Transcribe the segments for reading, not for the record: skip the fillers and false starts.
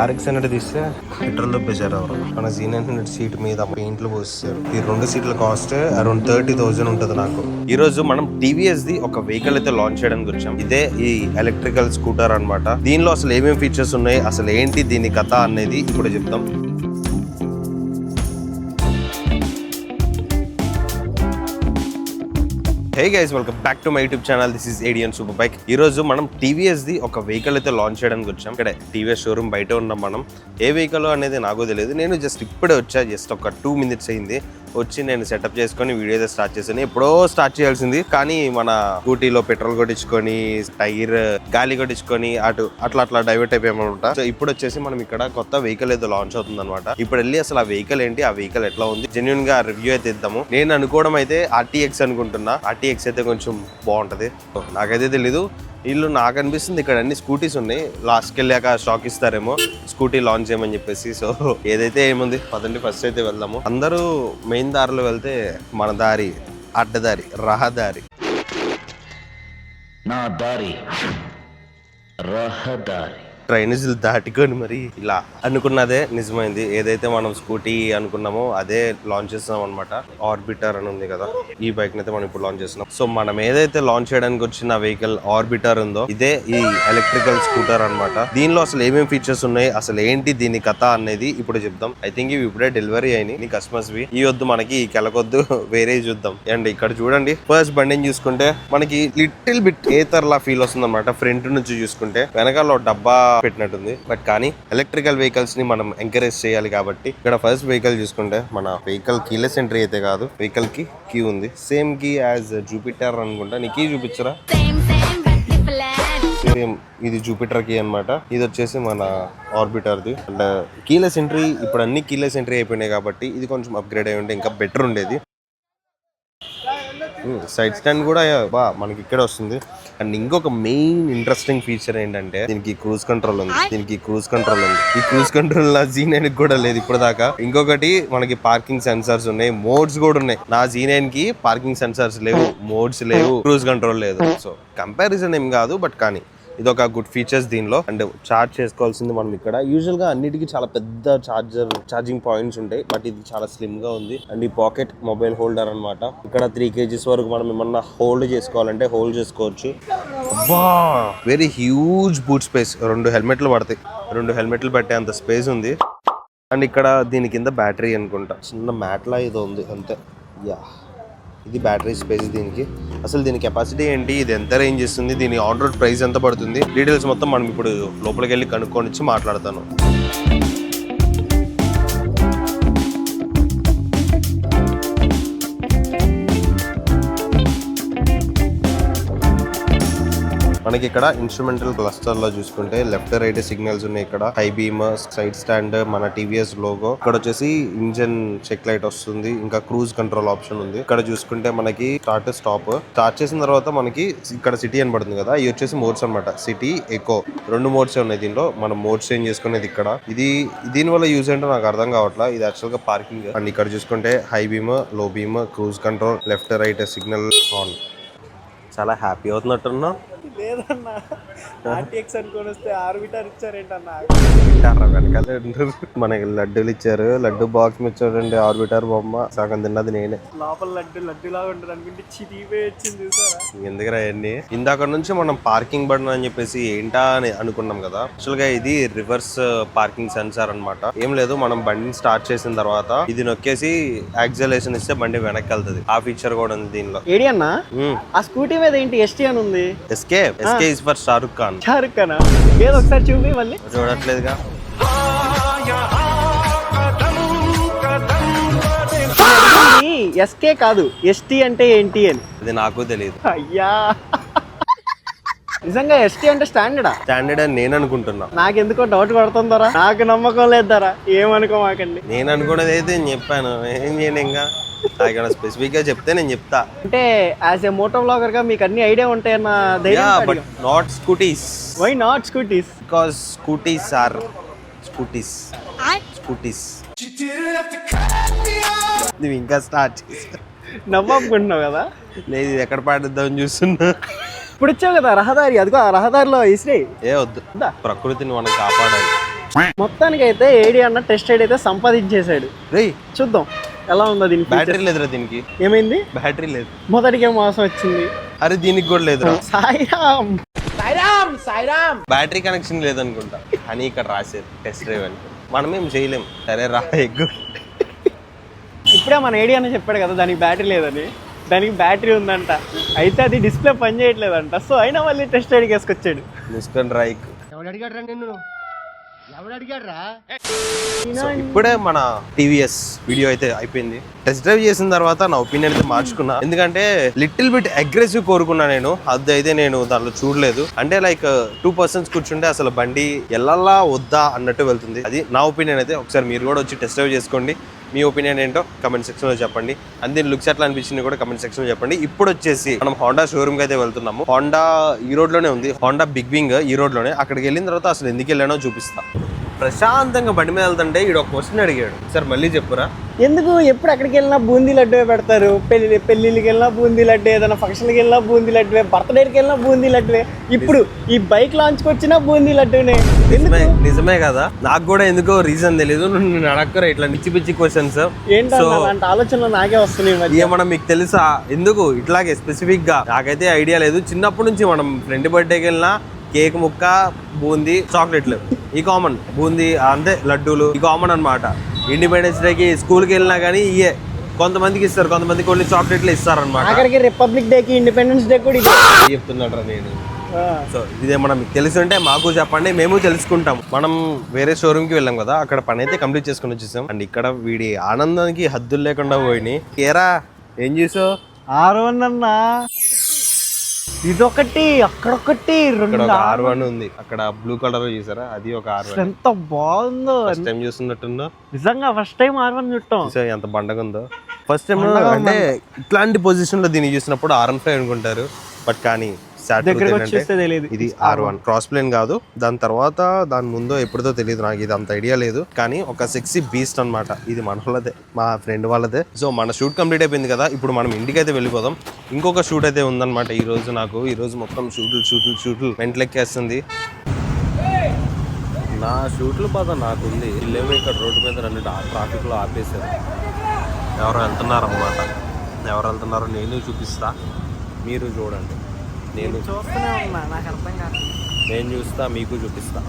RX hundred తీస్తే petrol దొబ్బేశారు ఎవరు. మన Z900 సీట్ మీద పెయింట్లు పోస్తారు. ఈ 2 సీట్ల కాస్ట్ అరౌండ్ 30,000 ఉంటుంది నాకు. ఈ రోజు మనం టీవీఎస్ ది ఒక వెహికల్ అయితే లాంచ్ చేయడానికి వచ్చాం. ఇదే ఈ ఎలక్ట్రికల్ స్కూటర్ అన్నమాట. దీనిలో అసలు ఏమేమి ఫీచర్స్ ఉన్నాయి, అసలు ఏంటి దీని కథ అనేది ఇప్పుడు చెప్తాం. Hey guys, welcome back to my YouTube channel. This is ADN super bike. ఈ రోజు మనం టీవీఎస్ ది ఒక వెహికల్ అయితే లాంచ్ చేయడానికి వచ్చాం. ఇక్కడ టీవీఎస్ షోరూమ్ బయట ఉన్నాం మనం. ఏ వెహికల్ అనేది నాకు తెలియదు. నేను జస్ట్ ఇప్పుడే వచ్చా, జస్ట్ ఒక 2 minutes అయింది వచ్చి నేను సెటప్ చేసుకొని వీడియో అయితే స్టార్ట్ చేశాను. ఎప్పుడో స్టార్ట్ చేయాల్సింది, కానీ మన స్కూటీలో పెట్రోల్ కొట్టించుకొని టైర్ గాలి కొట్టించుకొని అట్లా డైవర్ట్ అయిపోయామన్నమాట. సో ఇప్పుడు వచ్చేసి మనం ఇక్కడ కొత్త వెహికల్ అయితే లాంచ్ అవుతుంది అనమాట. ఇప్పుడు వెళ్ళి అసలు ఆ వెహికల్ ఏంటి, ఆ వెహికల్ ఎట్లా ఉంది, జెన్యున్ గా రివ్యూ అయితే ఇద్దాము. నేను అనుకోవడం అయితే RTX అనుకుంటున్నా. RTX అయితే కొంచెం బాగుంటది, నాకైతే తెలీదు. వీళ్ళు నాకు అనిపిస్తుంది ఇక్కడ అన్ని స్కూటీస్ ఉన్నాయి, లాస్ట్కి వెళ్ళాక స్టాక్ ఇస్తారేమో స్కూటీ లాంచ్ చేయమని చెప్పేసి. సో ఏదైతే ఏముంది పదండి ఫస్ట్ అయితే వెళ్దాము. అందరూ మెయిన్ దారిలో వెళ్తే మన దారి అడ్డదారి, రహదారి. నా దారి రహదారి. ట్రైనేజీలు దాటుకొని మరి ఇలా అనుకున్నదే నిజమైంది. ఏదైతే మనం స్కూటీ అనుకున్నామో అదే లాంచ్ చేస్తున్నాం అనమాట. ఆర్బిటర్ అని ఉంది కదా, ఈ బైక్ అయితే మనం ఇప్పుడు లాంచ్ చేస్తున్నాం. సో మనం ఏదైతే లాంచ్ చేయడానికి వచ్చిన వెహికల్ ఆర్బిటర్ ఉందో ఇదే ఈ ఎలక్ట్రికల్ స్కూటర్ అనమాట. దీనిలో అసలు ఏమేమి ఫీచర్స్ ఉన్నాయి, అసలు ఏంటి దీని కథ అనేది ఇప్పుడు చెప్తాం. ఐ థింక్ ఇవి ఇప్పుడే డెలివరీ అయినాయి కస్టమర్స్ వి. ఈ వద్దు మనకి, ఈ కెలకొద్దు, వేరే చూద్దాం. అండ్ ఇక్కడ చూడండి, ఫస్ట్ బండిని చూసుకుంటే మనకి లిటిల్ బిట్ ఏతర్లా ఫీల్ వస్తుంది అనమాట. ఫ్రంట్ నుంచి చూసుకుంటే వెనకాల డబ్బా పెట్టినట్టుంది. బట్ కానీ ఎలక్ట్రికల్ వెహికల్స్ ని మనం ఎంకరేజ్ చేయాలి కాబట్టి ఇక్కడ ఫస్ట్ వెహికల్ చూసుకుంటే మన వెహికల్ కీలెస్ ఎంట్రీ అయితే కాదు, వెహికల్ కి కీ ఉంది. సేమ్ కీ యాజ్ జూపిటర్ అనుకుంటా. నీ కీ చూపించరా? సేమ్ ఇది జూపిటర్ కీ అనమాట. ఇది వచ్చేసి మన ఆర్బిటర్ ది. అండ్ కీలెస్ ఎంట్రీ ఇప్పుడు అన్ని కీలెస్ ఎంట్రీ అయిపోయినాయి కాబట్టి ఇది కొంచెం అప్గ్రేడ్ అయి ఉంటే ఇంకా బెటర్ ఉండేది. సైడ్ స్టాండ్ కూడా మనకి ఇక్కడ వస్తుంది. అండ్ ఇంకొక మెయిన్ ఇంట్రెస్టింగ్ ఫీచర్ ఏంటంటే దీనికి క్రూజ్ కంట్రోల్ ఉంది. ఈ క్రూజ్ కంట్రోల్ నా Z9 కూడా లేదు ఇప్పుడు దాకా. ఇంకొకటి మనకి పార్కింగ్ సెన్సార్స్ ఉన్నాయి, మోడ్స్ కూడా ఉన్నాయి. నా Z9 కి పార్కింగ్ సెన్సార్స్ లేవు, మోడ్స్ లేవు, క్రూజ్ కంట్రోల్ లేదు. సో కంపారిజన్ ఏం కాదు, బట్ కానీ ఇదొక గుడ్ ఫీచర్స్ దీనిలో. అండ్ చార్జ్ చేసుకోవాల్సింది మనం ఇక్కడ యూజువల్ గా అన్నిటికీ చాలా పెద్ద ఛార్జింగ్ పాయింట్స్ ఉంటాయి, బట్ ఇది చాలా స్లిమ్ గా ఉంది. అండ్ ఈ పాకెట్ మొబైల్ హోల్డర్ అన్నమాట. ఇక్కడ 3 kgs వరకు మనం ఏమన్నా హోల్డ్ చేసుకోవాలంటే హోల్డ్ చేసుకోవచ్చు. అబ్బా, వెరీ హ్యూజ్ బూట్ స్పేస్. 2 హెల్మెట్లు పడతాయి, 2 హెల్మెట్లు పెట్టే అంత స్పేస్ ఉంది. అండ్ ఇక్కడ దీని కింద బ్యాటరీ అనుకుంటా, చిన్న మ్యాట్లా ఏదో ఉంది అంతే. యా, ఇది బ్యాటరీ స్పేస్ దీనికి. అసలు దీని కెపాసిటీ ఏంటి, ఇది ఎంత రేంజ్ ఇస్తుంది, దీని ఆన్ రోడ్ ప్రైస్ ఎంత పడుతుంది, డీటెయిల్స్ మొత్తం మనం ఇప్పుడు లోపలికి వెళ్ళి కనుక్కొని వచ్చి మాట్లాడతాను. మనకి ఇక్కడ ఇన్స్ట్రుమెంటల్ క్లస్టర్ లో చూసుకుంటే లెఫ్ట్ రైట్ సిగ్నల్స్ ఉన్నాయి. ఇక్కడ హై బీమ్, సైడ్ స్టాండ్, మన టీవీఎస్ లోగో. ఇక్కడ వచ్చేసి ఇంజన్ చెక్ లైట్ వస్తుంది, ఇంకా క్రూజ్ కంట్రోల్ ఆప్షన్ ఉంది. ఇక్కడ చూసుకుంటే మనకి స్టార్ట్ స్టాప్. స్టార్ట్ చేసిన తర్వాత మనకి ఇక్కడ సిటీ అని పడుతుంది కదా, ఇవి వచ్చేసి మోడ్స్ అనమాట. సిటీ, ఎకో, 2 మోడ్స్ ఉన్నాయి దీనిలో. మనం మోడ్స్ చేంజ్ చేసుకునేది ఇక్కడ. ఇది దీని వల్ల యూజ్ ఏంటో నాకు అర్థం కావట్లా. ఇది యాక్చువల్ గా పార్కింగ్. అండ్ ఇక్కడ చూసుకుంటే హై బీమ్, లో beam, cruise control, left right signal on. చాలా హ్యాపీ అవుతున్నట్టున్నా. లేదన్నా, RTX అనుకొని వస్తే ఆర్బిటర్ ఇచ్చారేంటన్నా? మనకి లడ్డూలు ఇచ్చారు, లడ్డు బాక్స్ ఇచ్చారండి. ఆర్బిటర్ బొమ్మ సగం తిన్నది నేనే. లోపల లడ్డులాగా ఉంటుంది అనుకుంటే చిరిగిపోయి వచ్చింది సార్. ఎందుకురా అవన్నీ? ఇందాక నుంచి మనం పార్కింగ్ బటన్ అని చెప్పేసి ఏంటా అని అనుకున్నాం కదా. యాక్చువల్ గా ఇది రివర్స్ పార్కింగ్ సెన్సార్ అన్నమాట. ఏం లేదు, మనం బండిని స్టార్ట్ చేసిన తర్వాత ఇది నొక్కేసి యాక్సిలరేషన్ ఇస్తే బండి వెనక్కి వెళ్తుంది. ఆ ఫీచర్ కూడా ఉంది దీనిలో. ఏడి అన్న, ఆ స్కూటీ మీద ఏంటి ST అని ఉంది? SK is for Shahrukh Khan. Shahrukh ఖానా? ఏదో ఒకసారి చూపి మళ్ళీ. చూడట్లేదుగా. SK కాదు, ST అంటే ఏంటి అని. అది నాకు తెలియదు. అయ్యా, నిజంగా ST అంటే స్టాండర్డ్ అని నేను అనుకుంటున్నా. నాకెందుకో డౌట్ పడుతుందరా, నాకు నమ్మకం లేదరా. ఏమనుకోమాకండి. నేను అనుకున్నది అయితే నేను చెప్పాను, ఏం చేయను. ఇంకా ఇక్కడ స్పెసిఫిక్ గా చెప్తే నేను చెప్తా. అంటే యాజ్ ఏ మోటో బ్లాగర్ గా మీకు అన్ని ఐడియా ఉంటాయన్న ధైర్యం. But not scooties. Why not scooties? Because scooties are scooties. నువ్వు ఇంకా స్టార్ట్ చేసా, నవ్వాపుకుంటున్నావు కదా. లేదు, ఇది ఎక్కడ పాటిద్దామని చూస్తున్నా. ఇప్పుడు ఇచ్చావు కదా రహదారి, అదిగో ఆ రహదారిలో ఇసిరే. ఏ వద్దు, ప్రకృతిని మనం కాపాడాలి. మొత్తానికి అయితే ఏడి అన్న టెస్ట్ రైడ్ అయితే సంపాదించేశాడు. రే చూద్దాం ఎలా ఉందో దీనికి. బ్యాటరీ లేదురా దీనికి. ఏమైంది? బ్యాటరీ లేదు. మొదటికే మోసం వచ్చింది. అరే దీనికి కూడా లేదురా. సాయిరామ్ బ్యాటరీ కనెక్షన్ లేదనుకుంటా అని ఇక్కడ రాసేది టెస్ట్ డ్రైవ్ అని. మనమేం చేయలేం. సరే రా ఎగ్గు. ఇప్పుడే మన ఏడి అన్న చెప్పాడు కదా దానికి బ్యాటరీ లేదని. దానికి బ్యాటరీ ఉందంట, అయితే అది డిస్ప్లే పని చేయట్లేదంట. సో అయినా మళ్ళీ టెస్ట్ రైడ్కి వేసుకొచ్చాడు. ముస్కన్ రైక్. సో ఇప్పుడే మన టీవీఎస్ వీడియో అయితే అయిపోయింది. టెస్ట్ డ్రైవ్ చేసిన తర్వాత నా ఒపీనియన్ అయితే మార్చుకున్నా. ఎందుకంటే లిటిల్ బిట్ అగ్రెసివ్ కోరుకున్నా నేను. అది అయితే నేను దాంట్లో చూడలేదు. అంటే లైక్ 2 persons కూర్చుంటే అసలు బండి ఎల్లల్లా వద్దా అన్నట్టు వెళ్తుంది. అది నా ఒపీనియన్ అయితే. ఒకసారి మీరు కూడా వచ్చి టెస్ట్ డ్రైవ్ చేసుకోండి. మీ ఒపీనియన్ ఏంటో కమెంట్ సెక్షన్ లో చెప్పండి. అండ్ దీని లుక్స్ ఎట్లా అనిపించింది కూడా కమెంట్ సెక్షన్ లో చెప్పండి. ఇప్పుడు వచ్చేసి మనం హోండా షోరూమ్ కి అయితే వెళ్తున్నాము. హోండా ఈ రోడ్ లోనే ఉంది. హోండా బిగ్ వింగ్ ఈ రోడ్ లోనే. అక్కడికి వెళ్ళిన తర్వాత అసలు ఎందుకు వెళ్ళానో చూపిస్తా. ప్రశాంతంగా బండి మీద వెళ్తుంటే ఈడ ఒక క్వశ్చన్ అడిగాడు. సార్ మళ్ళీ చెప్పురా. ఎందుకు ఎప్పుడు ఎక్కడికి వెళ్ళినా బూందీ లడ్డు పెడతారు. పెళ్ళిళ్ళకి వెళ్ళినా బూందీ లడ్డు, ఏదైనా ఫంక్షన్కి వెళ్ళినా బూందీ లడ్డువే, బర్త్డేకి వెళ్ళినా బూందీ లడ్డువే, ఇప్పుడు ఈ బైక్ లాంచ్కి వచ్చినా బూందీ లడ్డునే. నిజమే కదా. నాకు కూడా ఎందుకో రీజన్ తెలీదు. నేను అడక్కరా ఇట్లా పిచ్చి పిచ్చి క్వశ్చన్స్. ఏంటో అలాంటి ఆలోచనలు నాకే వస్తున్నాయి. ఏమన్నా మీకు తెలుసా ఎందుకు ఇట్లాగే స్పెసిఫిక్ గా? నాకైతే ఐడియా లేదు. చిన్నప్పటి నుంచి మనం ఫ్రెండ్ బర్త్డేకి వెళ్ళినా కేక్ ముక్క, బూందీ, చాక్లెట్లు ఈ కామన్. బూందీ అంతే, లడ్డూలు ఈ కామన్ అనమాట. ఇండిపెండెన్స్ డేకి స్కూల్కి వెళ్ళినా కానీ ఇయే. కొంతమందికి ఇస్తారు, కొంతమందికి కొన్ని చాక్లెట్లు ఇస్తారనమాట. అక్కడికి రిపబ్లిక్ డేకి, ఇండిపెండెన్స్ డే కూడా చెప్తున్నాడు నేను. సో ఇదేమన్నా మీకు తెలిసి ఉంటే మాకు చెప్పండి, మేము తెలుసుకుంటాం. మనం వేరే షోరూమ్ కి వెళ్ళాం కదా, అక్కడ పని అయితే కంప్లీట్ చేసుకుని వచ్చేసాం. అండ్ ఇక్కడ వీడి ఆనందానికి హద్దులు లేకుండా పోయినాయి. ఏరా ఏం చేసావు? R1 ఇదొకటి, అక్కడొకటి, ఇక్కడ ఒక R1 ఉంది. అక్కడ బ్లూ కలర్ చూసారా, అది ఒక R1. ఎంత బాగుందో. ఫస్ట్ టైం చూస్తున్నట్టుందో. నిజంగా ఫస్ట్ టైం R1 చుట్టాం. ఎంత బండగా ఉందో. ఫస్ట్ టైం అంటే ఇట్లాంటి పొజిషన్ లో దీన్ని చూసినప్పుడు R15 అనుకుంటారు. బట్ కానీ ఇది R1 క్రాస్ ప్లేన్ కాదు. దాని తర్వాత దాని ముందో ఎప్పుడుదో తెలియదు నాకు. ఇది అంత ఐడియా లేదు. కానీ ఒక సెక్సీ బీస్ట్ అనమాట. ఇది మన వాళ్ళదే, మా ఫ్రెండ్ వాళ్ళదే. సో మన షూట్ కంప్లీట్ అయిపోయింది కదా, ఇప్పుడు మనం ఇంటికి అయితే వెళ్ళిపోదాం. ఇంకొక షూట్ అయితే ఉందన్నమాట ఈ రోజు. నాకు ఈ రోజు మొత్తం షూట్లు మెంట్లెక్కేస్తుంది. నా షూట్లు బాధ నాకుంది. ఇల్లేమో ఇక్కడ రోడ్డు మీద రెండు ట్రాఫిక్ లో ఆపేశారు. ఎవరు వెళ్తున్నారన్నమాట. ఎవరు వెళ్తున్నారో నేను చూపిస్తా, మీరు చూడండి. నేను చూస్తూనే ఉన్నా, నాకు అర్థం కాదు. నేను చూస్తా, మీకు చూపిస్తా.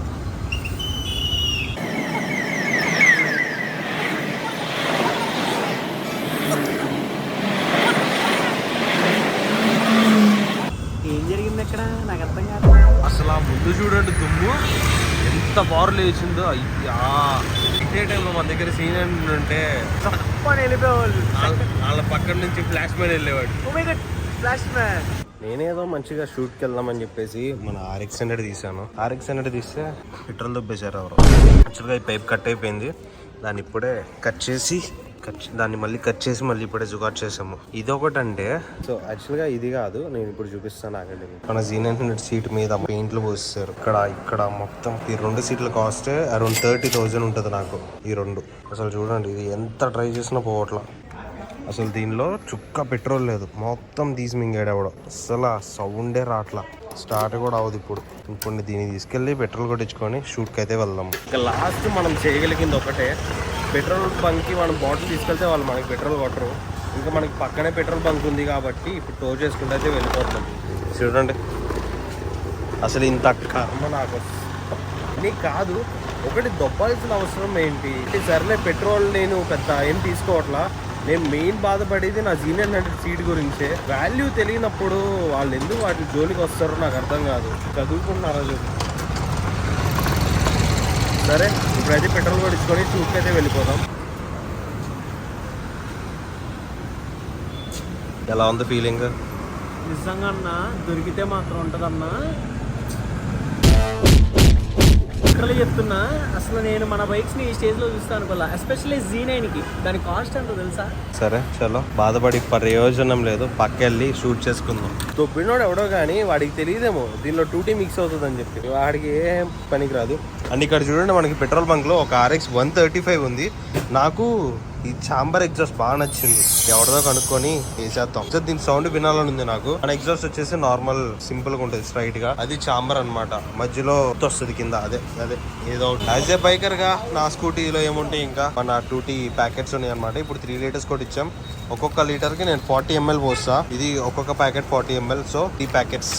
ఏం జరిగింది ఇక్కడ నాకు అర్థం కాదు. అసలు ఆ ముందు చూడండి, దుమ్ము ఎంత బారు లేచిందో. అయ్యా ఇదే టైంలో మన దగ్గర సీన్ అంటే వెళ్ళిపోయేవాళ్ళు. వాళ్ళ పక్కన నుంచి ఫ్లాష్ మ్యాన్ వెళ్ళేవాడు. Flash man. నేనేదో మంచిగా షూట్కి వెళ్దామని చెప్పేసి మన RX 100 తీసాను. RX 100 తీస్తే పెట్రోల్ దొబ్బేశారు ఎవరు. యాక్చువల్గా ఈ పైప్ కట్ అయిపోయింది. దాన్ని ఇప్పుడే దాన్ని మళ్ళీ కట్ చేసి మళ్ళీ ఇప్పుడే జుగాట్ చేసాము. ఇదొకటి అంటే సో యాక్చువల్గా ఇది కాదు, నేను ఇప్పుడు చూపిస్తాను ఆగండి. మన Z900 సీట్ మీద పెయింట్లు పోస్తారు. ఇక్కడ మొత్తం ఈ 2 సీట్ల కాస్ట్ అరౌండ్ 30,000 ఉంటుంది నాకు. ఈ 2 అసలు చూడండి, ఇది ఎంత ట్రై చేసినా పోవట్లా. అసలు దీనిలో చుక్క పెట్రోల్ లేదు. మొత్తం తీసి మింగాడేవాడు. అసలు సౌండే రాట్లా. స్టార్ట్ కూడా అవ్వదు. ఇప్పుడు దీన్ని తీసుకెళ్ళి పెట్రోల్ కొట్టించుకొని షూట్కి అయితే వెళ్దాం. ఇక లాస్ట్ మనం చేయగలిగింది ఒకటే, పెట్రోల్ బంక్కి మనం బాటిల్ తీసుకెళ్తే వాళ్ళు మనకి పెట్రోల్ కొట్టరు. ఇంకా మనకి పక్కనే పెట్రోల్ బంక్ ఉంది కాబట్టి ఇప్పుడు టో చేసుకుంటే అయితే వెళ్ళిపోతాం. చూడండి అసలు ఇంత కర్మ నాకు నీకు కాదు. ఒకటి దొబ్బాల్సిన అవసరం ఏంటి? సరేలే పెట్రోల్ నేను పెద్ద ఏం తీసుకోవట్లా. నేను మెయిన్ బాధపడేది నా Z900 సీట్ గురించే. వాల్యూ తెలియనప్పుడు వాళ్ళు ఎందుకు వాటి జోలికి వస్తారో నాకు అర్థం కాదు. చదువుకుంటున్నారా చూసి. సరే ఇప్పుడైతే పెట్రోల్ కొట్టించుకొని షూట్కి అయితే వెళ్ళిపోదాం. ఎలా ఉంది ఫీలింగ్? నిజంగా అన్న దొరికితే మాత్రం ఉంటుందన్నా. ఇక్కడ చెప్తున్నా, అసలు నేను మన బైక్స్ ని ఈ స్టేజ్ లో చూస్తాను అనుకోలే. ఎస్పెషల్లీ Z9కి దాని కాస్ట్ ఎంతో తెలుసా? సరే చలో, బాధపడి ప్రయోజనం లేదు. పక్కెళ్ళి షూట్ చేసుకుందాం. దొబ్బినోడు ఎవడో కానీ వాడికి తెలియదేమో దీనిలో 2T మిక్స్ అవుతుంది అని చెప్పి. వాడికి ఏం పనికి రాదు. అండ్ ఇక్కడ చూడండి, మనకి పెట్రోల్ బంక్ లో ఒక RX 135 ఉంది. నాకు ఈ చాంబర్ ఎగ్జాస్ట్ బాగా నచ్చింది, ఎవరిదో కనుక్కొని వేసేద్దాం. దీని సౌండ్ వినాలని ఉంది నాకు. మన ఎగ్జాస్ట్ వచ్చేసి నార్మల్ సింపుల్ గా ఉంటుంది స్ట్రైట్ గా, అది చాంబర్ అన్నమాట. మధ్యలో వస్తుంది కింద, అదే అదే ఏదో యాజ్ ఏ బైకర్ గా నా స్కూటీలో ఏముంటాయి, ఇంకా మన 2T ప్యాకెట్స్ ఉన్నాయి అనమాట. ఇప్పుడు 3 లీటర్స్ కూడా ఇచ్చాం. ఒక్కొక్క లీటర్ కి నేను 40 ml పోస్తా. ఇది ఒక్కొక్క ప్యాకెట్ 40 ml, సో 3 ప్యాకెట్స్.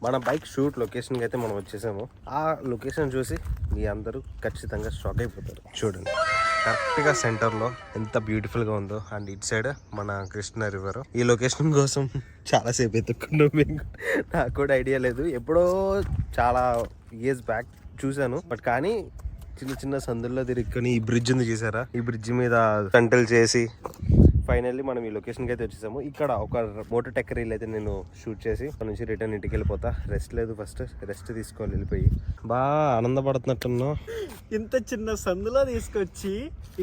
మన బైక్ షూట్ లొకేషన్కి అయితే మనం వచ్చేసాము. ఆ లొకేషన్ చూసి మీ అందరూ ఖచ్చితంగా షాక్ అయిపోతారు. చూడండి, కరెక్ట్గా సెంటర్లో ఎంత బ్యూటిఫుల్గా ఉందో. అండ్ ఇట్ సైడ్ మన కృష్ణ రివర్. ఈ లొకేషన్ కోసం చాలాసేపు ఎత్తుకున్నాం మేము. నాకు కూడా ఐడియా లేదు, ఎప్పుడో చాలా ఇయర్స్ బ్యాక్ చూశాను. బట్ కానీ చిన్న చిన్న సందుల్లో తిరిగి ఈ బ్రిడ్జ్ ఉంది చూసారా, ఈ బ్రిడ్జ్ మీద టంటల్ చేసి ఫైనల్లీ మనం ఈ లొకేషన్కి అయితే వచ్చేసాము. ఇక్కడ ఒక మోటార్ టెక్ రీల్ అయితే నేను షూట్ చేసి అక్కడ నుంచి రిటర్న్ ఇంటికి వెళ్ళిపోతా. రెస్ట్ లేదు, ఫస్ట్ రెస్ట్ తీసుకోవాలి. వెళ్ళిపోయి బాగా ఆనందపడుతున్నట్టున్నా. ఇంత చిన్న సందులో తీసుకొచ్చి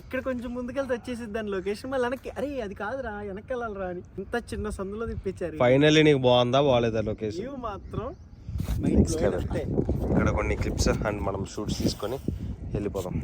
ఇక్కడ కొంచెం ముందుకెళ్తే వచ్చేసి దాని లొకేషన్ మళ్ళీ వెనక్కి, అరే అది కాదురా వెనక్కి వెళ్ళాలరా అని ఇంత చిన్న సందులో తిప్పించారు. ఫైనల్లీ నీకు బాగుందా బాగాలేదా లొకేషన్? ఇవి మాత్రం నెక్స్ట్ లెవెల్. ఇక్కడ కొన్ని క్లిప్స్ అండ్ మనం షూట్స్ తీసుకొని వెళ్ళిపోదాం.